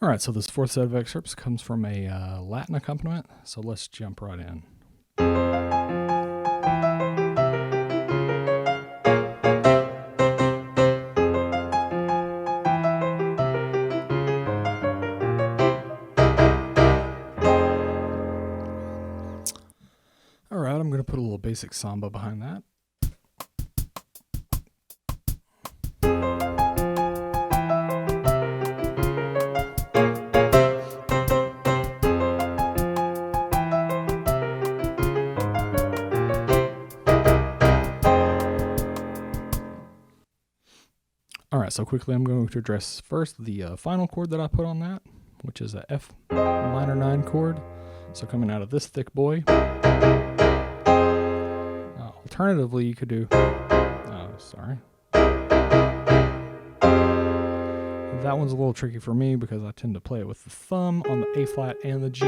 All right, so this fourth set of excerpts comes from a Latin accompaniment, so let's jump right in. All right, I'm going to put a little basic samba behind that. All right, so quickly I'm going to address first the final chord that I put on that, which is a F9 chord. So coming out of this thick boy. Alternatively, you could do, that one's a little tricky for me because I tend to play it with the thumb on the A flat and the G.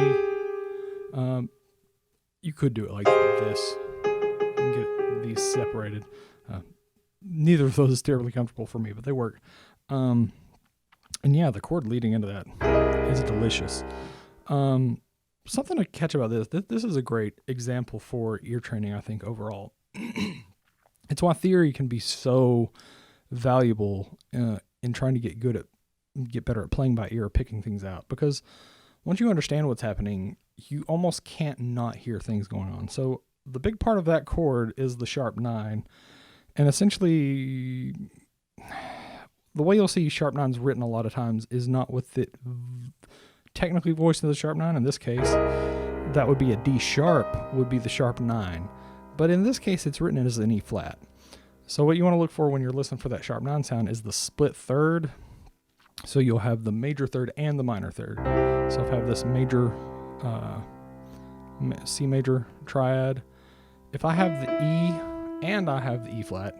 You could do it like this and get these separated. Neither of those is terribly comfortable for me, but they work. And yeah, the chord leading into that is delicious. Something to catch about this is a great example for ear training, I think, overall. It's why theory can be so valuable in trying to get better at playing by ear, picking things out. Because once you understand what's happening, you almost can't not hear things going on. So the big part of that chord is the sharp 9. And essentially, the way you'll see sharp 9s written a lot of times is not with it technically voiced as the sharp 9. In this case, that would be a D sharp, would be the sharp 9. But in this case, it's written as an E flat. So what you want to look for when you're listening for that sharp 9 sound is the split third. So you'll have the major third and the minor third. So if I have this major, C major triad, if I have the E and I have the E flat,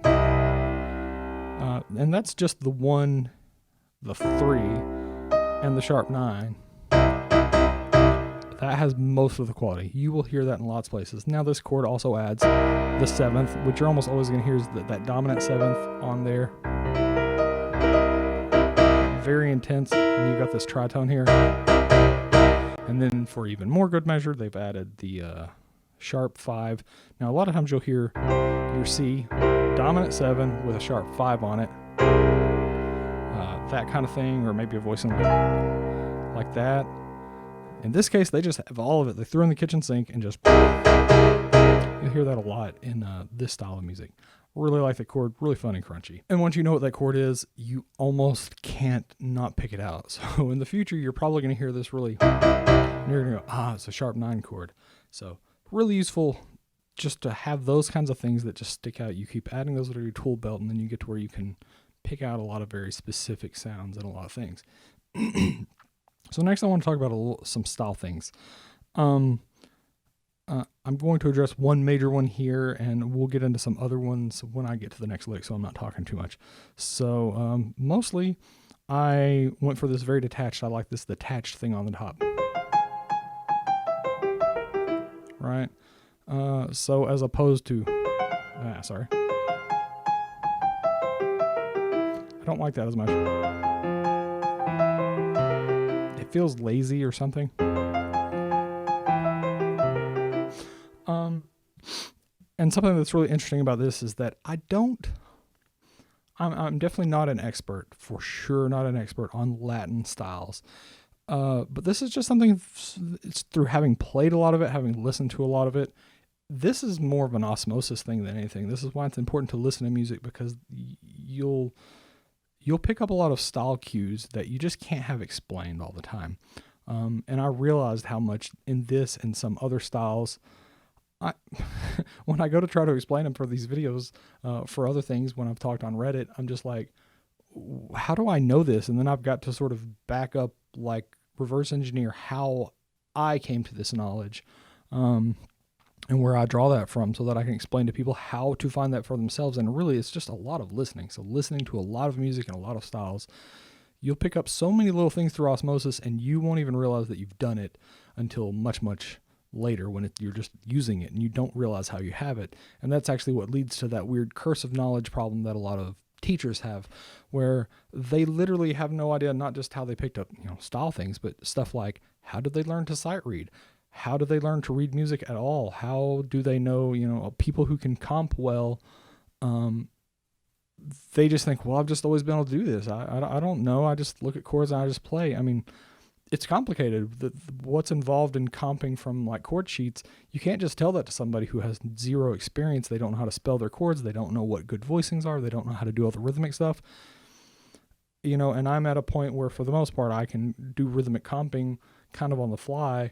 and that's just the 1, the 3, and the sharp 9. That has most of the quality. You will hear that in lots of places. Now this chord also adds the 7th, which you're almost always going to hear is that dominant 7th on there. Very intense, and you've got this tritone here. And then for even more good measure, they've added the sharp 5. Now a lot of times you'll hear your C, dominant 7 with a sharp 5 on it. That kind of thing, or maybe a voicing like that. In this case, they just have all of it. They threw in the kitchen sink and just... You'll hear that a lot in this style of music. Really like the chord, really fun and crunchy. And once you know what that chord is, you almost can't not pick it out. So in the future, you're probably going to hear this really... You're going to go, it's a sharp 9 chord. So really useful just to have those kinds of things that just stick out. You keep adding those to your tool belt, and then you get to where you can pick out a lot of very specific sounds and a lot of things. So next I want to talk about some style things. I'm going to address one major one here, and we'll get into some other ones when I get to the next lick, so I'm not talking too much. So mostly I went for this very detached. I like this detached thing on the top. Right? So as opposed to... sorry. I don't like that as much. It feels lazy or something. And something that's really interesting about this is that I'm definitely not an expert, for sure not an expert on Latin styles. But this is just something, it's through having played a lot of it, having listened to a lot of it. This is more of an osmosis thing than anything. This is why it's important to listen to music, because you'll pick up a lot of style cues that you just can't have explained all the time. And I realized how much in this and some other styles, when I go to try to explain them for these videos, for other things, when I've talked on Reddit, I'm just like, how do I know this? And then I've got to sort of back up, like reverse engineer how I came to this knowledge, and where I draw that from, so that I can explain to people how to find that for themselves. And really, it's just a lot of listening. So listening to a lot of music and a lot of styles, you'll pick up so many little things through osmosis, and you won't even realize that you've done it until much, much later, when you're just using it and you don't realize how you have it. And that's actually what leads to that weird curse of knowledge problem that a lot of teachers have, where they literally have no idea, not just how they picked up, style things, but stuff like, how did they learn to sight read? How do they learn to read music at all? How do they know, people who can comp well, they just think, well, I've just always been able to do this. I don't know. I just look at chords and I just play. I mean, it's complicated. What's involved in comping from like chord sheets, you can't just tell that to somebody who has zero experience. They don't know how to spell their chords. They don't know what good voicings are. They don't know how to do all the rhythmic stuff. And I'm at a point where for the most part, I can do rhythmic comping kind of on the fly,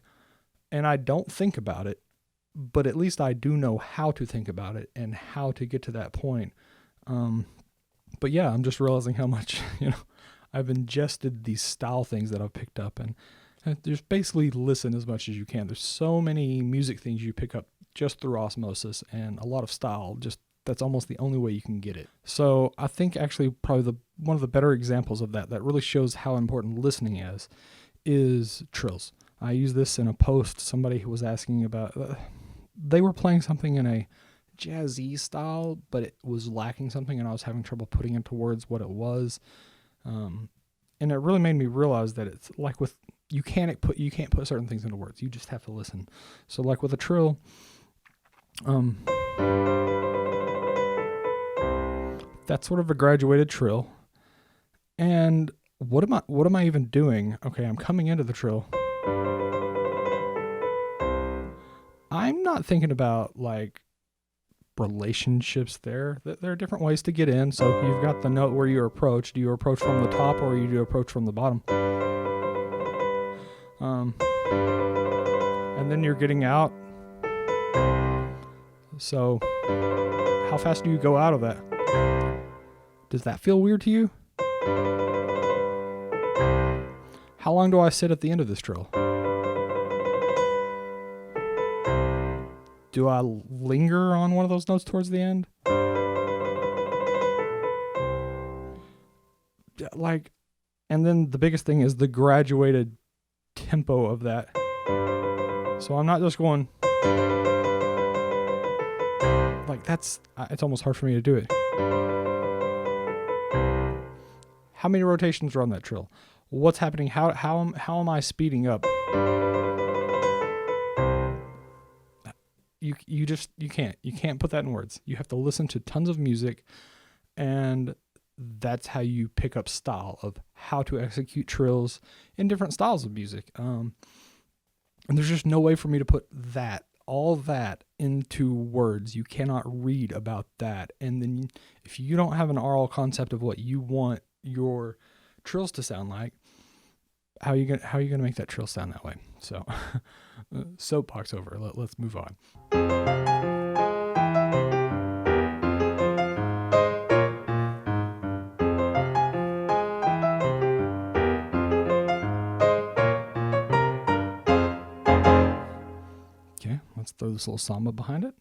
and I don't think about it, but at least I do know how to think about it and how to get to that point. But yeah, I'm just realizing how much, I've ingested these style things that I've picked up, and just basically listen as much as you can. There's so many music things you pick up just through osmosis, and a lot of style, that's almost the only way you can get it. So I think actually probably one of the better examples of that really shows how important listening is trills. I used this in a post. Somebody who was asking about, they were playing something in a jazzy style, but it was lacking something, and I was having trouble putting into words what it was. And it really made me realize that it's like you can't put certain things into words. You just have to listen. So like with a trill, that's sort of a graduated trill. And what am I even doing? Okay, I'm coming into the trill. I'm not thinking about like relationships there. There are different ways to get in. So you've got the note where you approach. Do you approach from the top or do you approach from the bottom? And then you're getting out. So how fast do you go out of that? Does that feel weird to you? How long do I sit at the end of this trill? Do I linger on one of those notes towards the end? And then the biggest thing is the graduated tempo of that. So I'm not just going like it's almost hard for me to do it. How many rotations are on that trill? What's happening? How am I speeding up? You can't put that in words. You have to listen to tons of music, and that's how you pick up style of how to execute trills in different styles of music. And there's just no way for me to put all that into words. You cannot read about that. And then if you don't have an oral concept of what you want your trills to sound like, how are you gonna make that trill sound that way? So soapbox over. Let's move on. Okay, let's throw this little samba behind it.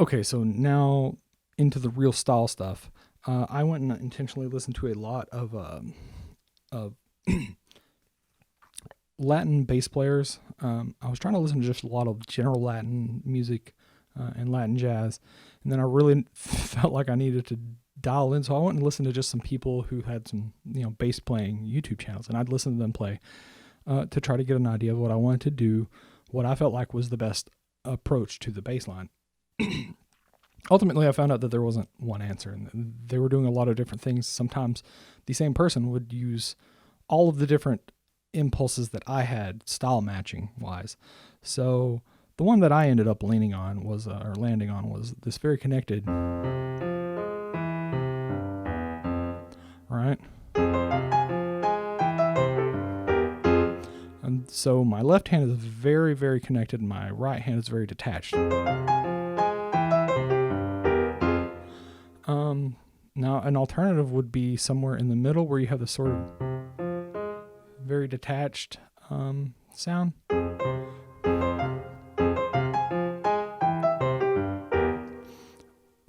Okay, so now into the real style stuff. I went and intentionally listened to a lot of Latin bass players. I was trying to listen to just a lot of general Latin music and Latin jazz, and then I really felt like I needed to dial in, so I went and listened to just some people who had some bass playing YouTube channels, and I'd listen to them play to try to get an idea of what I wanted to do, what I felt like was the best approach to the bass line. Ultimately, I found out that there wasn't one answer, and they were doing a lot of different things. Sometimes the same person would use all of the different impulses that I had style matching wise. So the one that I ended up landing on was this very connected, right? And so my left hand is very, very connected, and my right hand is very detached. Now an alternative would be somewhere in the middle where you have this sort of very detached sound.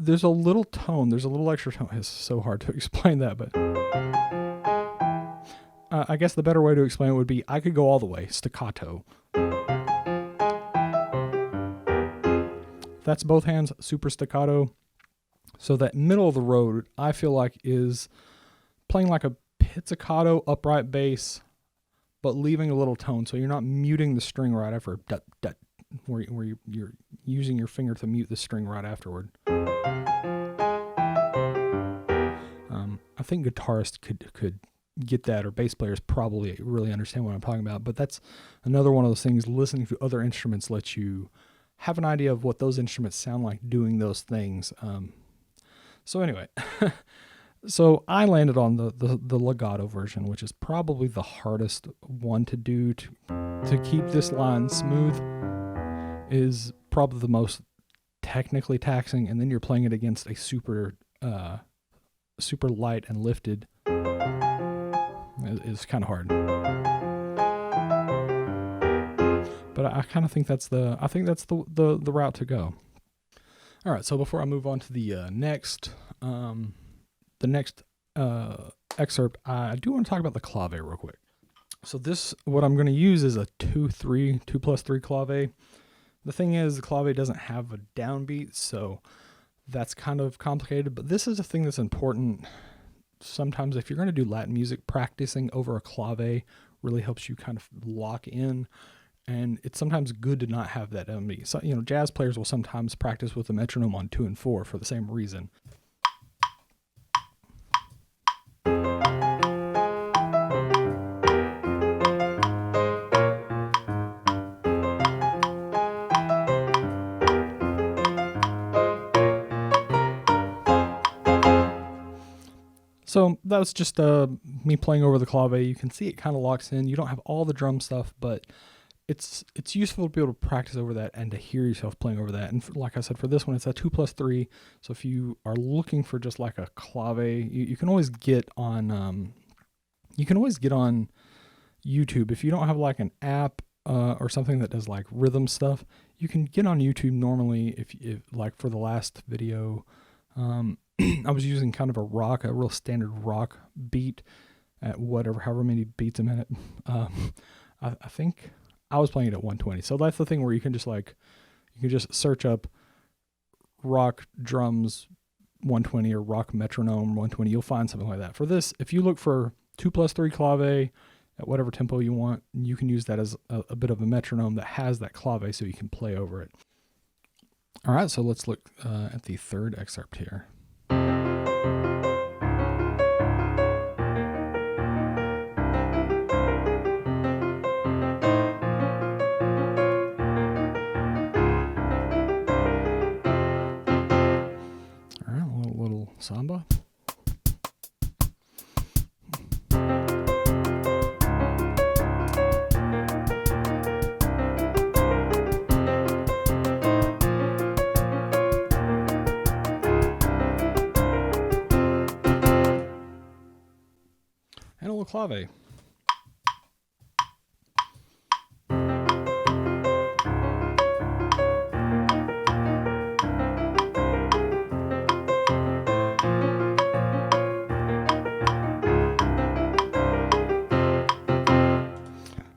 there's a little tone, there's a little extra tone. It's so hard to explain that, but I guess the better way to explain it would be I could go all the way, staccato. That's both hands, super staccato. So that middle of the road, I feel like, is playing like a pizzicato upright bass, but leaving a little tone. So you're not muting the string right after, where you're using your finger to mute the string right afterward. I think guitarists could get that, or bass players probably really understand what I'm talking about. But that's another one of those things. Listening to other instruments lets you have an idea of what those instruments sound like doing those things. So anyway, so I landed on the legato version, which is probably the hardest one to do to keep this line smooth. Is probably the most technically taxing, and then you're playing it against a super light and lifted. It's kind of hard. But I kind of think that's the route to go. All right, so before I move on to the next excerpt, I do want to talk about the clave real quick. So what I'm going to use is a 2+3 clave. The thing is, the clave doesn't have a downbeat, so that's kind of complicated. But this is a thing that's important. Sometimes if you're going to do Latin music, practicing over a clave really helps you kind of lock in. And it's sometimes good to not have that downbeat. So, jazz players will sometimes practice with a metronome on 2 and 4 for the same reason. So that was just me playing over the clave. You can see it kind of locks in. You don't have all the drum stuff, but it's useful to be able to practice over that and to hear yourself playing over that. And like I said, for this one, it's a 2+3. So if you are looking for just like a clave, you can always get on YouTube. If you don't have like an app or something that does like rhythm stuff, you can get on YouTube normally. If like for the last video, I was using kind of a real standard rock beat at however many beats a minute. I think I was playing it at 120. So that's the thing where you can just search up rock drums 120 or rock metronome 120. You'll find something like that. For this, if you look for 2+3 clave at whatever tempo you want, you can use that as a bit of a metronome that has that clave so you can play over it. All right, so let's look at the third excerpt here. All right, a little samba. And a little clave.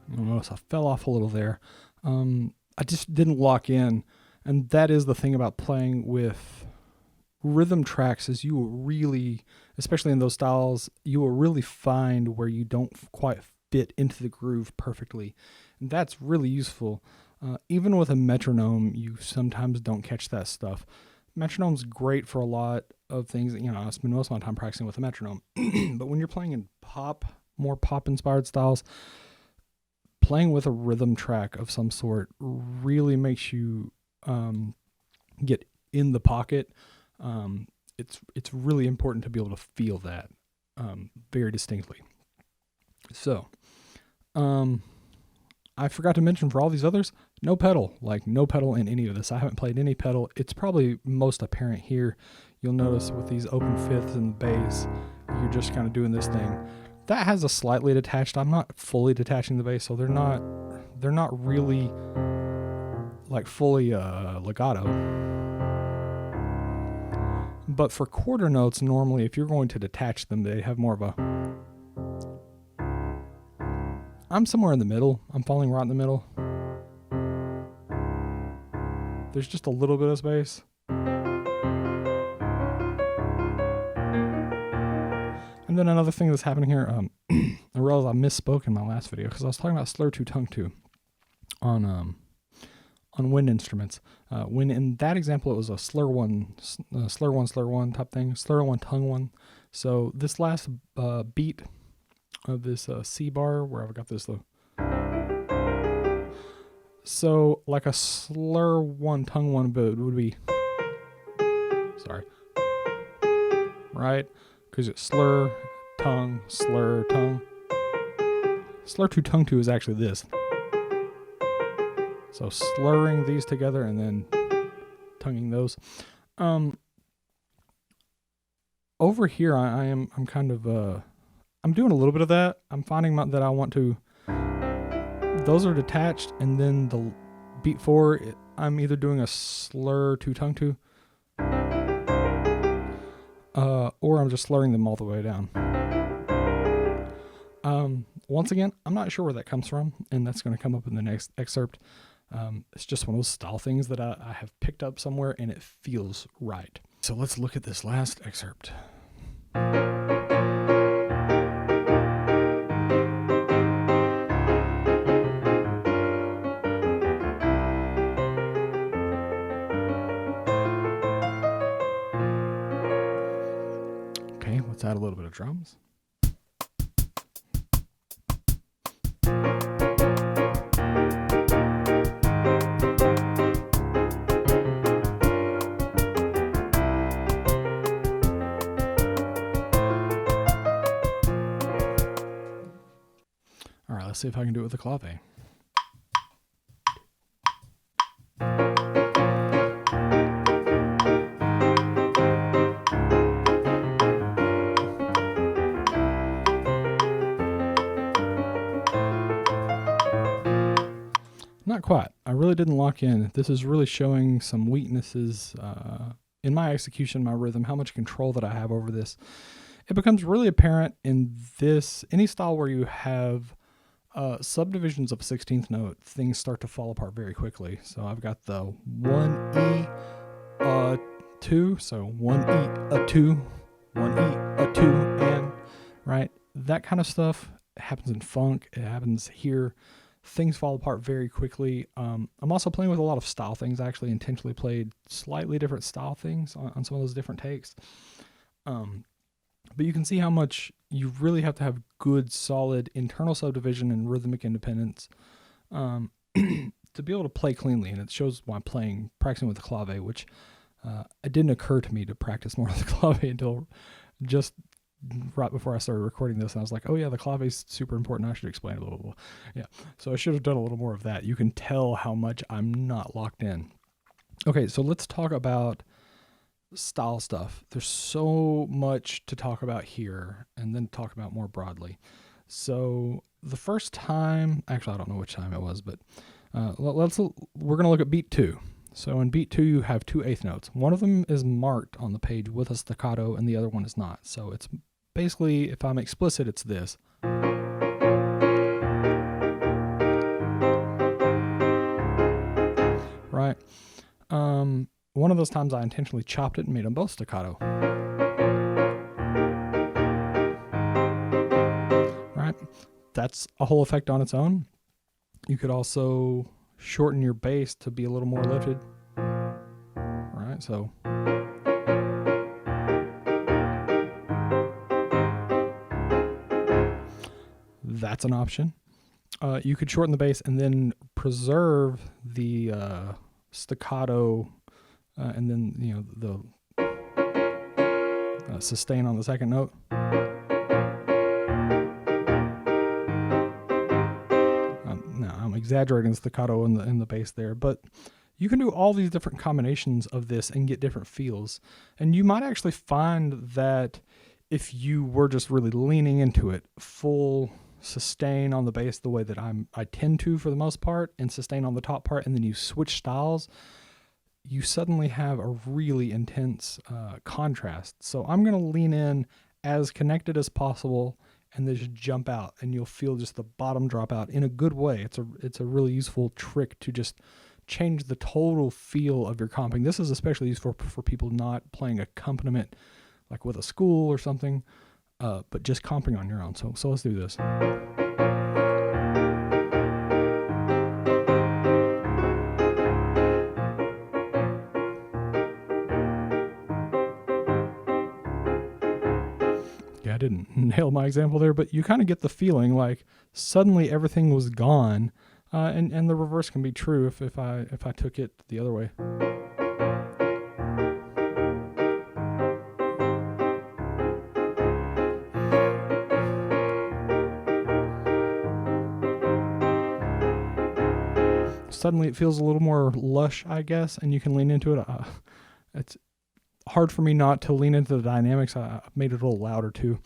Notice I fell off a little there. I just didn't lock in, and that is the thing about playing with rhythm tracks, is you will really, especially in those styles, you will really find where you don't quite fit into the groove perfectly, and that's really useful. Even with a metronome, you sometimes don't catch that stuff. Metronome's great for a lot of things. I spend most of my time practicing with a metronome, but when you're playing in more pop-inspired styles, playing with a rhythm track of some sort really makes you get in the pocket. It's really important to be able to feel that very distinctly. So, I forgot to mention for all these others, no pedal in any of this. I haven't played any pedal. It's probably most apparent here. You'll notice with these open fifths in the bass, you're just kind of doing this thing. That has a slightly detached. I'm not fully detaching the bass, so they're not really like fully legato. But for quarter notes, normally if you're going to detach them, they have more of a... I'm somewhere in the middle. I'm falling right in the middle. There's just a little bit of space. And then another thing that's happening here, I realized I misspoke in my last video because I was talking about slur 2, tongue 2 on wind instruments. When in that example it was a slur 1 type thing, slur 1, tongue 1. So this last beat of this C bar, where I've got this so like a slur 1, tongue 1 would be, sorry, right? Because it's slur, tongue, slur, tongue. Slur 2, tongue 2 is actually this. So slurring these together and then tonguing those. Over here, I'm kind of I'm doing a little bit of that. I'm finding that I want to. Those are detached, and then the beat 4, I'm either doing a slur 2, tongue 2, or I'm just slurring them all the way down. Once again, I'm not sure where that comes from, and that's going to come up in the next excerpt. It's just one of those style things that I have picked up somewhere, and it feels right. So let's look at this last excerpt. Okay, let's add a little bit of drums. All right, let's see if I can do it with the clave. Not quite. I really didn't lock in. This is really showing some weaknesses in my execution, my rhythm, how much control that I have over this. It becomes really apparent in any style where you have subdivisions of a 16th note, things start to fall apart very quickly. So I've got the 1E, 2, so 1E, a 2, 1E, a 2, and, right? That kind of stuff happens in funk. It happens here. Things fall apart very quickly. I'm also playing with a lot of style things. I actually intentionally played slightly different style things on some of those different takes. But you can see how much you really have to have good, solid internal subdivision and rhythmic independence to be able to play cleanly. And it shows why practicing with the clave, which it didn't occur to me to practice more with the clave until just right before I started recording this. And I was like, oh yeah, the clave is super important. I should explain it a little bit. Yeah. So I should have done a little more of that. You can tell how much I'm not locked in. Okay, so let's talk about style stuff. There's so much to talk about here and then talk about more broadly. So the first time, actually I don't know which time it was, but we're going to look at beat 2. So in beat 2 you have 2 eighth notes. One of them is marked on the page with a staccato and the other one is not. So it's basically, if I'm explicit, it's this. Right? One of those times I intentionally chopped it and made them both staccato. Right? That's a whole effect on its own. You could also shorten your bass to be a little more lifted. Right? So that's an option. You could shorten the bass and then preserve the staccato and then, the sustain on the second note. No, I'm exaggerating the staccato in the bass there, but you can do all these different combinations of this and get different feels. And you might actually find that if you were just really leaning into it, full sustain on the bass the way that I tend to for the most part, and sustain on the top part, and then you switch styles, you suddenly have a really intense contrast. So I'm going to lean in as connected as possible and then just jump out, and you'll feel just the bottom drop out in a good way. It's a really useful trick to just change the total feel of your comping. This is especially useful for people not playing accompaniment like with a school or something, but just comping on your own. So let's do this. I didn't nail my example there, but you kind of get the feeling like suddenly everything was gone, and the reverse can be true if I took it the other way. Suddenly it feels a little more lush, I guess, and you can lean into it. It's hard for me not to lean into the dynamics. I made it a little louder too.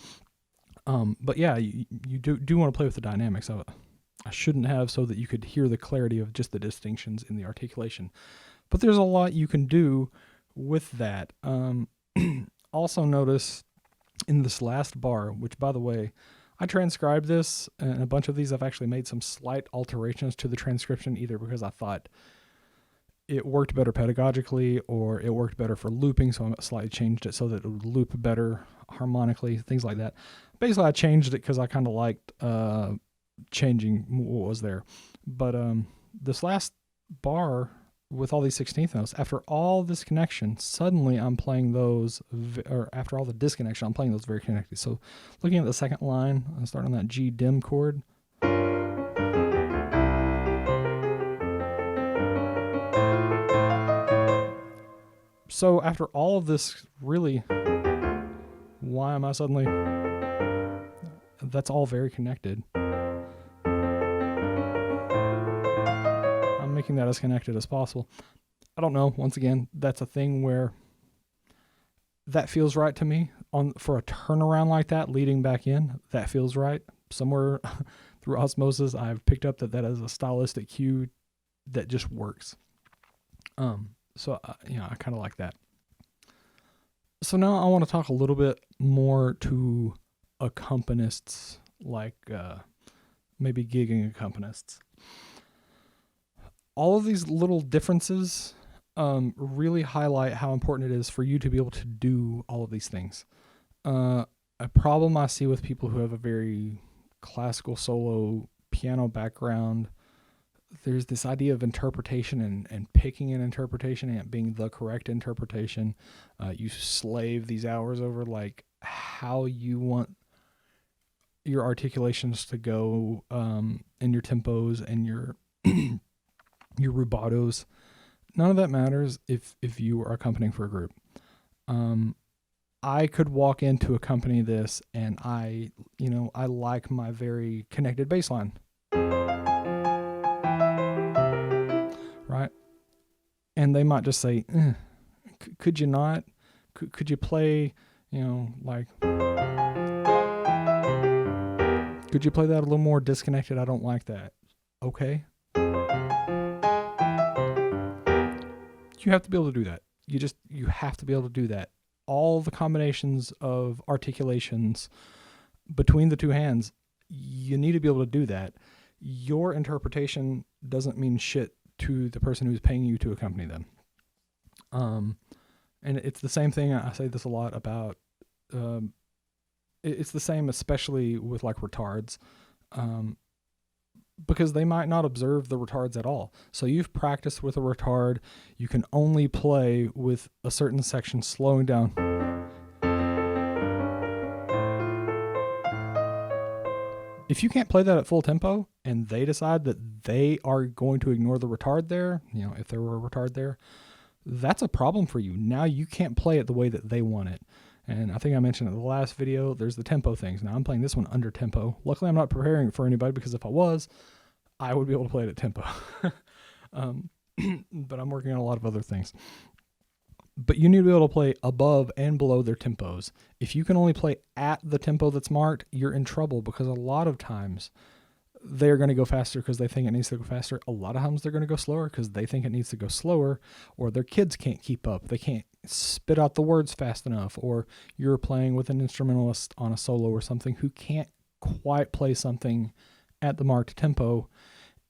But yeah, you do want to play with the dynamics of it. I shouldn't have, so that you could hear the clarity of just the distinctions in the articulation. But there's a lot you can do with that. Also notice in this last bar, which by the way, I transcribed this, and a bunch of these I've actually made some slight alterations to the transcription, either because I thought it worked better pedagogically or it worked better for looping, so I slightly changed it so that it would loop better harmonically, things like that. Basically, I changed it because I kind of liked changing what was there. But this last bar with all these 16th notes, after all this connection, suddenly I'm playing those, or after all the disconnection, I'm playing those very connected. So looking at the second line, I'm starting on that G dim chord. So after all of this, really, why am I suddenly... That's all very connected. I'm making that as connected as possible. I don't know. Once again, that's a thing where that feels right to me. For a turnaround like that, leading back in, that feels right. Somewhere through osmosis, I've picked up that is a stylistic cue that just works. So I kind of like that. So now I want to talk a little bit more to accompanists, like maybe gigging accompanists. All of these little differences really highlight how important it is for you to be able to do all of these things. A problem I see with people who have a very classical solo piano background, there's this idea of interpretation and picking an interpretation and it being the correct interpretation. You slave these hours over like how you want your articulations to go, and your tempos and your your rubatos. None of that matters if you are accompanying for a group. I could walk in to accompany this and I like my very connected bass line. Right? And they might just say, could you not? Could you play, like... Could you play that a little more disconnected? I don't like that. Okay. You have to be able to do that. You have to be able to do that. All the combinations of articulations between the two hands, you need to be able to do that. Your interpretation doesn't mean shit to the person who's paying you to accompany them. And it's the same thing. I say this a lot about, it's the same, especially with like retards, because they might not observe the retards at all. So you've practiced with a retard. You can only play with a certain section slowing down. If you can't play that at full tempo and they decide that they are going to ignore the retard there, if there were a retard there, that's a problem for you. Now you can't play it the way that they want it. And I think I mentioned in the last video, there's the tempo things. Now I'm playing this one under tempo. Luckily, I'm not preparing it for anybody, because if I was, I would be able to play it at tempo. But I'm working on a lot of other things. But you need to be able to play above and below their tempos. If you can only play at the tempo that's marked, you're in trouble, because a lot of times they're going to go faster because they think it needs to go faster. A lot of times they're going to go slower because they think it needs to go slower, or their kids can't keep up. They can't spit out the words fast enough, or you're playing with an instrumentalist on a solo or something who can't quite play something at the marked tempo.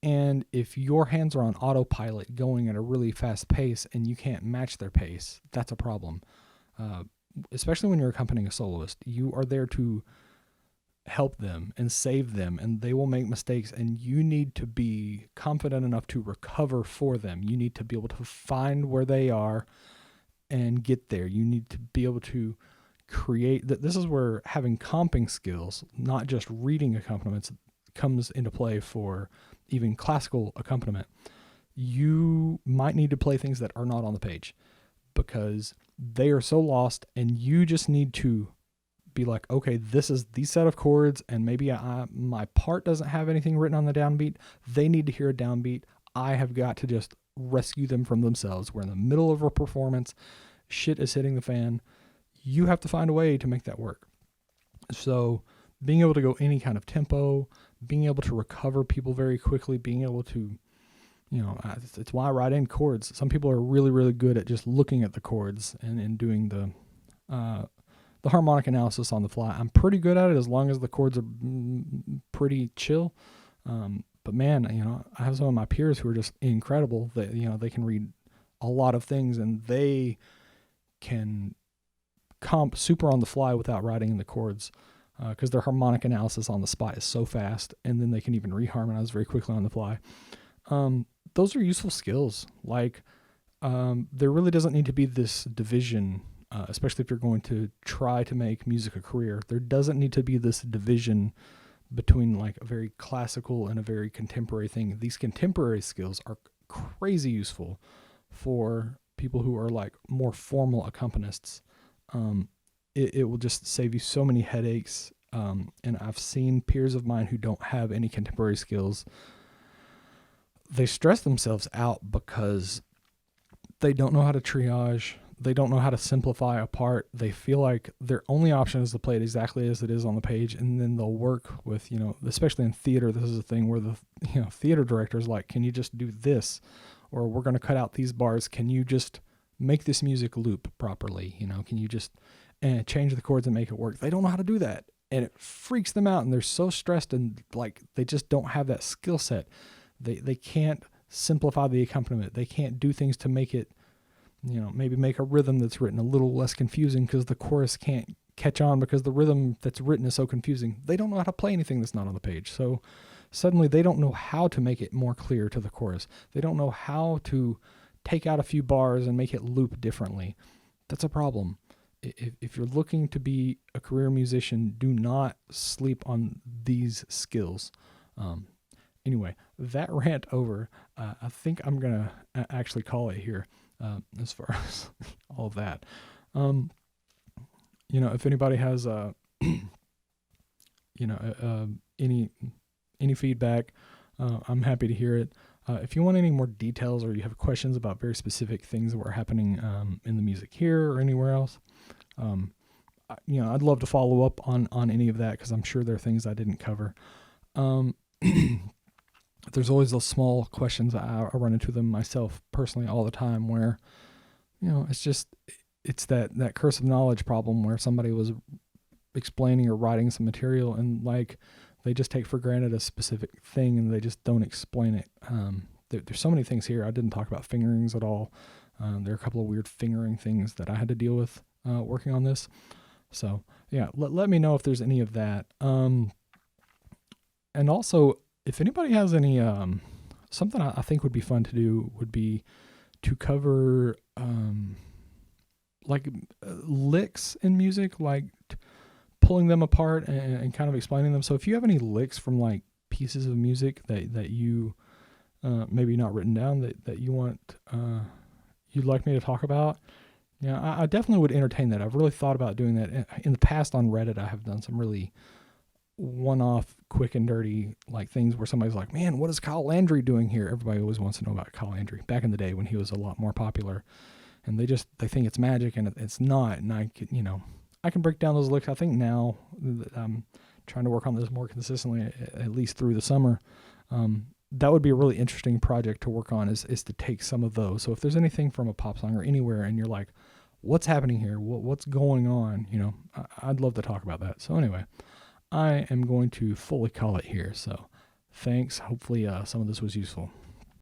And if your hands are on autopilot going at a really fast pace and you can't match their pace, that's a problem. Especially when you're accompanying a soloist, you are there to help them and save them, and they will make mistakes, and you need to be confident enough to recover for them. You need to be able to find where they are and get there. You need to be able to create that. This is where having comping skills, not just reading accompaniments, comes into play for even classical accompaniment. You might need to play things that are not on the page because they are so lost, and you just need to be like, okay, this is the set of chords, and maybe my part doesn't have anything written on the downbeat. They need to hear a downbeat. I have got to just rescue them from themselves. We're in the middle of a performance. Shit is hitting the fan. You have to find a way to make that work. So being able to go any kind of tempo, being able to recover people very quickly, being able to, it's why I write in chords. Some people are really, really good at just looking at the chords and doing the harmonic analysis on the fly. I'm pretty good at it as long as the chords are pretty chill. But man, I have some of my peers who are just incredible. That they can read a lot of things, and they can comp super on the fly without writing in the chords because their harmonic analysis on the spot is so fast, and then they can even reharmonize very quickly on the fly. Those are useful skills. Like there really doesn't need to be this division. Especially if you're going to try to make music a career, there doesn't need to be this division between like a very classical and a very contemporary thing. These contemporary skills are crazy useful for people who are like more formal accompanists. It will just save you so many headaches. And I've seen peers of mine who don't have any contemporary skills. They stress themselves out because they don't know how to triage. They don't know how to simplify a part. They feel like their only option is to play it exactly as it is on the page, and then they'll work with, especially in theater, this is a thing where the theater director is like, can you just do this? Or we're going to cut out these bars. Can you just make this music loop properly? Can you just change the chords and make it work? They don't know how to do that, and it freaks them out, and they're so stressed, and like they just don't have that skill set. They can't simplify the accompaniment. They can't do things to make it, maybe make a rhythm that's written a little less confusing because the chorus can't catch on because the rhythm that's written is so confusing. They don't know how to play anything that's not on the page. So suddenly they don't know how to make it more clear to the chorus. They don't know how to take out a few bars and make it loop differently. That's a problem. If you're looking to be a career musician, do not sleep on these skills. Anyway, that rant over. I think I'm going to actually call it here. As far as all of that, if anybody has, any feedback, I'm happy to hear it. If you want any more details or you have questions about very specific things that were happening in the music here or anywhere else, I'd love to follow up on any of that because I'm sure there are things I didn't cover. There's always those small questions. I run into them myself personally all the time where, it's that curse of knowledge problem where somebody was explaining or writing some material and like they just take for granted a specific thing and they just don't explain it. There's so many things here. I didn't talk about fingerings at all. There are a couple of weird fingering things that I had to deal with working on this. So yeah, let me know if there's any of that. And also, if anybody has any, something I think would be fun to do would be to cover, licks in music, like pulling them apart and kind of explaining them. So if you have any licks from like pieces of music that you, maybe not written down that you want, you'd like me to talk about, I definitely would entertain that. I've really thought about doing that. In the past on Reddit, I have done some really one-off, quick and dirty like things where somebody's like, man, what is Kyle Landry doing here? Everybody always wants to know about Kyle Landry back in the day when he was a lot more popular, and they think it's magic and it's not. And I can break down those licks. I think now trying to work on this more consistently, at least through the summer. That would be a really interesting project to work on, is to take some of those. So if there's anything from a pop song or anywhere and you're like, what's happening here? What's going on? I'd love to talk about that. So anyway, I am going to fully call it here. So thanks. Hopefully some of this was useful.